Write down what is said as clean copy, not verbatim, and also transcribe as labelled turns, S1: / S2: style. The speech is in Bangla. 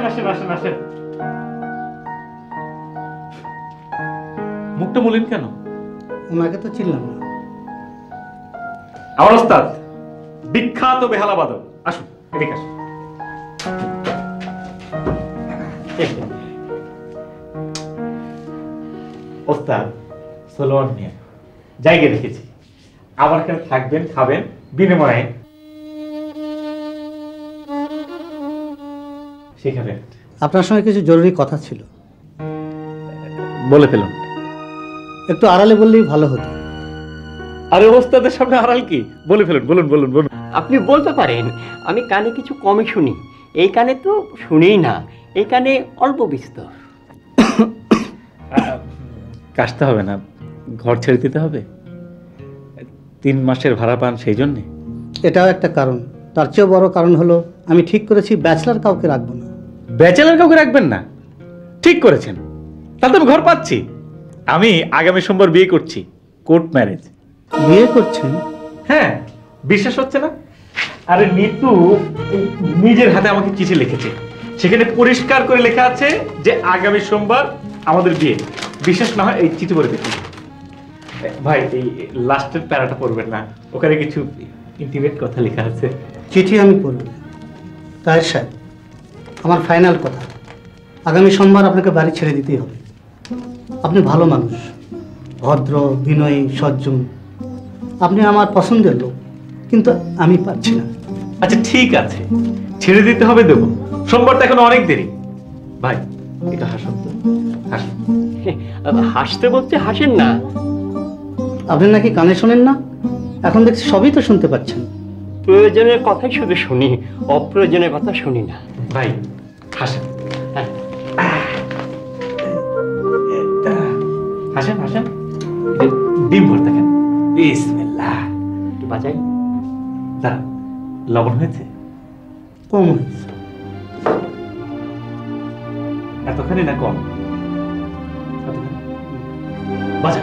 S1: আসেন আসেন আসেন আসেন। মুখটা মলিন কেন?
S2: ওনাকে তো চিনলাম না।
S1: আমার ওস্তাদ বিখ্যাত বেহালা বাদক, আসুন এদিকে আসুন। ওস্তাদ সোলোয়ার নিয়ে জায়গা রেখেছি, আবার এখানে থাকবেন, খাবেন বিনিময়ে শিখাবেন।
S2: আপনার সঙ্গে কিছু জরুরি কথা ছিল,
S1: বলে ফেলুন।
S2: একটু আড়ালে বললেই ভালো হতো।
S1: আরে ওস্তাদের সামনে আড়াল কি? বলে ফেলুন, বলুন বলুন বলুন।
S3: আপনি বলতে পারেন, আমি কানে কিছু কমই শুনি। এই কানে তো শুনেই না, এই কানে অল্প বিস্তর।
S1: কাশতে হবে না, ঘর ছেড়ে দিতে হবে। 3 মাসের ভাড়া পান সেই জন্যে।
S2: এটাও একটা কারণ, তার চেয়েও বড় কারণ হলো আমি ঠিক করেছি ব্যাচলার কাউকে রাখবো না।
S1: ব্যাচেলার কাউকে রাখবেন না? ঠিক করেছেন, তাহলে তো আমি ঘর পাচ্ছি। আমি আগামী সোমবার বিয়ে করছি, কোর্ট ম্যারেজ।
S2: বিয়ে করছেন?
S1: হ্যাঁ, বিশ্বাস হচ্ছে না? আরে নিতু নিজের হাতে আমাকে চিঠি লিখেছে, সেখানে পরিষ্কার করে লেখা আছে যে আগামী সোমবার আমাদের বিয়ে। বিশ্বাস না হয় এই চিঠি পড়ে দেখুন। ভাই এই লাস্টের প্যারাটা পড়বেন না, ওখানে কিছু ইন্টিমেট কথা লেখা আছে।
S2: চিঠি আমি পড়ব। তাহের সাহেব, আমার ফাইনাল কথা, আগামী সোমবার আপনাকে বাড়ি ছেড়ে দিতেই হবে। আপনি ভালো মানুষ, ভদ্র, বিনয়ী, সজ্জন, আপনি আমার পছন্দের লোক, কিন্তু আমি পারছি না।
S1: আচ্ছা ঠিক আছে, ছেড়ে দিতে হবে, দেবো। সোমবার তো এখন অনেক দেরি। ভাই এটা হাসুন তো, হাসুন।
S3: হাসতে বলতে হাসেন না।
S2: আপনি নাকি কানে শোনেন না? এখন দেখছি সবই তো শুনতে পাচ্ছেন।
S3: প্রয়োজনের কথাই শুধু শুনি, অপ্রয়োজনের কথা শুনি না।
S1: ভাই হাসেন, হাসেন হাসেন। ডিম ভর্তা খান। বিসমিল্লাহ।
S3: একটু বাজাই।
S1: দাঁড়ান, লবণ হয়েছে?
S2: কম হয়েছে।
S1: এতখানি না কম? বাজা।